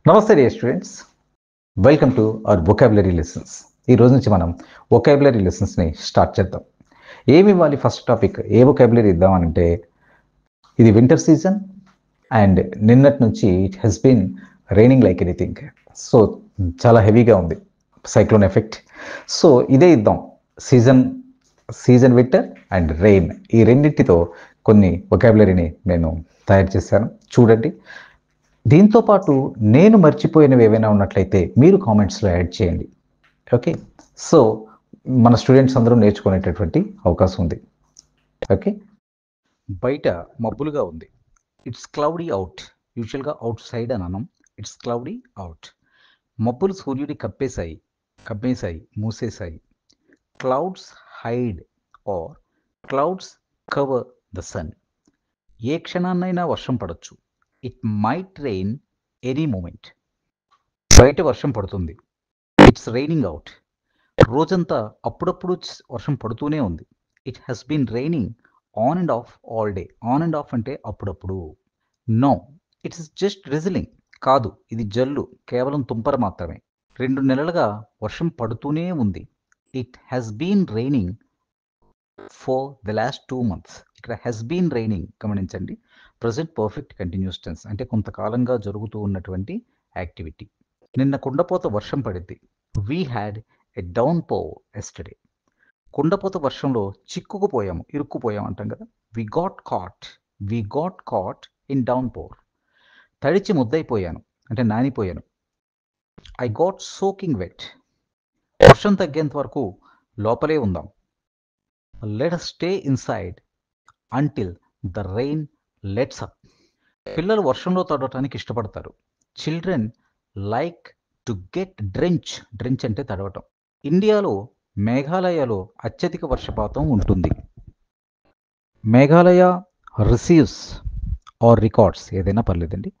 నమస్తే dear students, welcome to our vocabulary lessons. ఈ రోజు నుంచి మనం వొకాబులరీ లెసన్స్ని స్టార్ట్ చేద్దాం. ఏమి ఇవ్వాలి? ఫస్ట్ టాపిక్ ఏ వొకాబులరీ ఇద్దామనంటే, ఇది వింటర్ సీజన్ అండ్ నిన్నటి నుంచి it has been raining like anything. So చాలా హెవీగా ఉంది సైక్లోన్ ఎఫెక్ట్. సో ఇదే ఇద్దాం, సీజన్ వింటర్ అండ్ రెయిన్. ఈ రెండింటితో కొన్ని వొకాబులరీని నేను తయారు చేశాను, చూడండి. దీంతోపాటు నేను మర్చిపోయినవి ఏవైనా ఉన్నట్లయితే మీరు కామెంట్స్లో యాడ్ చేయండి. ఓకే, సో మన స్టూడెంట్స్ అందరూ నేర్చుకునేటటువంటి అవకాశం ఉంది. ఓకే, బయట మబ్బులుగా ఉంది. It's cloudy out. యూజువల్గా అవుట్ సైడ్ అని అనం, ఇట్స్ క్లౌడీ అవుట్. మబ్బులు సూర్యుడి కప్పేశాయి, మూసేశాయి. Clouds hide or clouds cover the sun. ఏ క్షణాన్నైనా వర్షం పడవచ్చు. It might rain any moment. బయట వర్షం పడుతుంది. It's raining out. రోజంతా అప్పుడప్పుడు వర్షం పడుతూనే ఉంది. It has been raining on and off all day. On and off అంటే అప్పుడప్పుడు. No, it is just drizzling. కాదు, ఇది జల్లు, కేవలం తుంపర మాత్రమే. 2 నెలలుగా వర్షం పడుతూనే ఉంది. It has been raining for the last 2 months. ఇక్కడ హ్యాస్ బీన్ రైనింగ్ గమనించండి, ప్రజెంట్ పర్ఫెక్ట్ కంటిన్యూస్ టెన్స్, అంటే కొంతకాలంగా జరుగుతూ ఉన్నటువంటి యాక్టివిటీ. నిన్న కుండపోత వర్షం పడింది. We had a downpour yesterday. కుండపోత వర్షంలో ఇరుక్కుపోయాము అంటాం కదా. We got caught in downpour. తడిచి ముద్దైపోయాను అంటే నానిపోయాను. I got soaking wet. వర్షం తగ్గేంత వరకు లోపలే ఉందాం. Let us stay inside until the rain lets up. పిల్లలు వర్షంలో తడవటానికి ఇష్టపడతారు. Children like to get drench అంటే తడవటం. ఇండియాలో మేఘాలయలో అత్యధిక వర్షపాతం ఉంటుంది. మేఘాలయ రిసీవ్స్ ఆర్ రికార్డ్స్, ఏదైనా పర్లేదండి,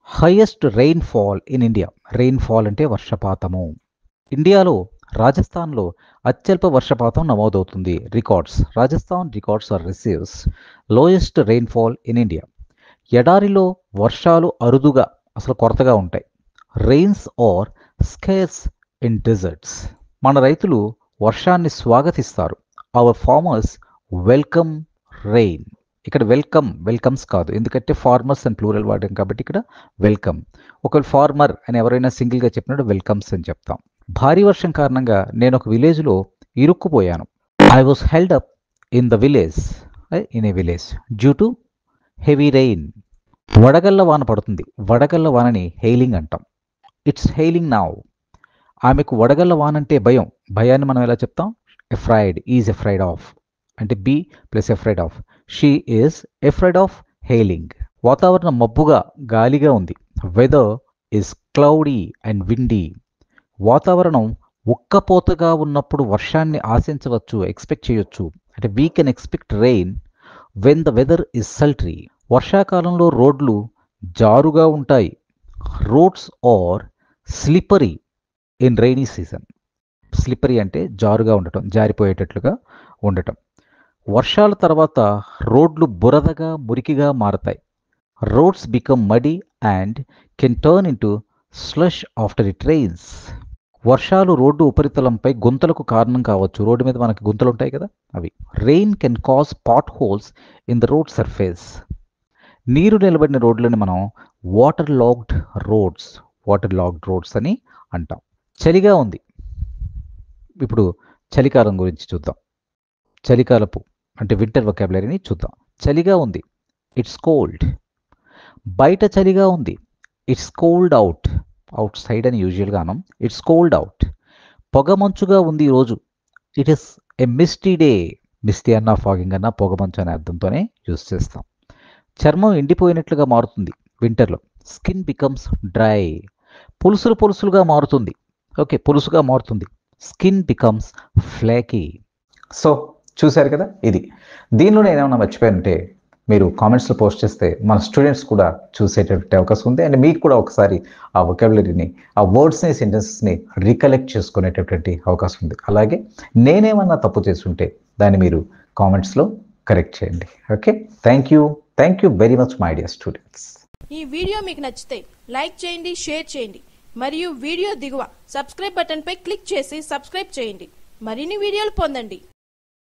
highest rainfall in India. Rainfall అంటే వర్షపాతము. ఇండియాలో రాజస్థాన్లో అత్యల్ప వర్షపాతం నమోదవుతుంది. Rajasthan records or receives lowest rainfall in India. ఎడారిలో వర్షాలు అరుదుగా, అసలు కొరతగా ఉంటాయి. Rains are scarce in deserts. మన రైతులు వర్షాన్ని స్వాగతిస్తారు. Our farmers welcome rain. ఇక్కడ వెల్కమ్స్ కాదు, ఎందుకంటే ఫార్మర్స్ అని ప్లూరల్ వాడాం కాబట్టి ఇక్కడ వెల్కమ్. ఒకవేళ ఫార్మర్ అని ఎవరైనా సింగిల్గా చెప్పినట్టు వెల్కమ్స్ అని చెప్తాం. భారీ వర్షం కారణంగా నేను ఒక విలేజ్లో ఇరుక్కుపోయాను. I was held up in a village due to heavy rain. వడగళ్ళ వాన పడుతుంది. వడగళ్ళ వానని హెయిలింగ్ అంటాం. It's hailing now. ఆమెకు వడగళ్ళ వాన అంటే భయం. భయాన్ని మనం ఎలా చెప్తాం? ఈజ్ ఎఫ్రైడ్ ఆఫ్ అంటే be plus afraid of. She is afraid of hailing. వాతావరణం మబ్బుగా, గాలిగా ఉంది. Weather is cloudy and windy. వాతావరణం ఉక్కపోతగా ఉన్నప్పుడు వర్షాన్ని ఆశించవచ్చు, ఎక్స్పెక్ట్ చేయొచ్చు. అంటే we can expect rain when the weather is sultry. వర్షాకాలంలో రోడ్లు జారుగా ఉంటాయి. Roads are slippery in rainy season. Slippery అంటే జారుగా ఉండటం, జారిపోయేటట్లుగా ఉండటం. వర్షాల తర్వాత రోడ్లు బురదగా, మురికిగా మారతాయి. Roads become muddy and can turn into slush after it rains. వర్షాలు రోడ్డు ఉపరితలంపై గుంతలకు కారణం కావచ్చు. రోడ్డు మీద మనకి గుంతలు ఉంటాయి కదా, అవి. Rain can cause potholes in the road surface. నీరు నిలబడిన రోడ్లని మనం వాటర్ లాగ్డ్ రోడ్స్ అని అంటాం. చలిగా ఉంది. ఇప్పుడు చలికాలం గురించి చూద్దాం. చలికాలపు అంటే వింటర్ వొకాబులరీని చూద్దాం. చలిగా ఉంది. It's cold. బయట చలిగా ఉంది. It's cold out. Outside అని యూజువల్గా అనం. It's cold out. పొగమంచుగా ఉంది ఈరోజు. It is a misty day. Misty అన్నా ఫాగింగ్ అన్నా పొగమంచు అనే అర్థంతోనే యూజ్ చేస్తాం. చర్మం ఎండిపోయినట్లుగా మారుతుంది వింటర్లో. Skin becomes dry. పులుసులుగా మారుతుంది. ఓకే, పులుసుగా మారుతుంది. Skin becomes flaky. సో చూశారు కదా, ఇది. దీనిలో ఏమైనా మర్చిపోయానంటే మీరు కామెంట్స్లో పోస్ట్ చేస్తే మన స్టూడెంట్స్ కూడా చూసేటటువంటి అవకాశం ఉంది. అండ్ మీకు కూడా ఒకసారి ఆ వొకాబులరీని, ఆ వర్డ్స్ని, సెంటెన్సెస్ని రికలెక్ట్ చేసుకునేటటువంటి అవకాశం ఉంది. అలాగే నేనేమన్నా తప్పు చేస్తుంటే దాన్ని మీరు కామెంట్స్లో కరెక్ట్ చేయండి. Okay, thank you very much my dear students. ఈ వీడియో మీకు నచ్చితే లైక్ చేయండి, షేర్ చేయండి మరియు వీడియో దిగువ సబ్స్క్రైబ్ బటన్పై క్లిక్ చేసి సబ్స్క్రైబ్ చేయండి. మరిన్ని వీడియోలు పొందండి.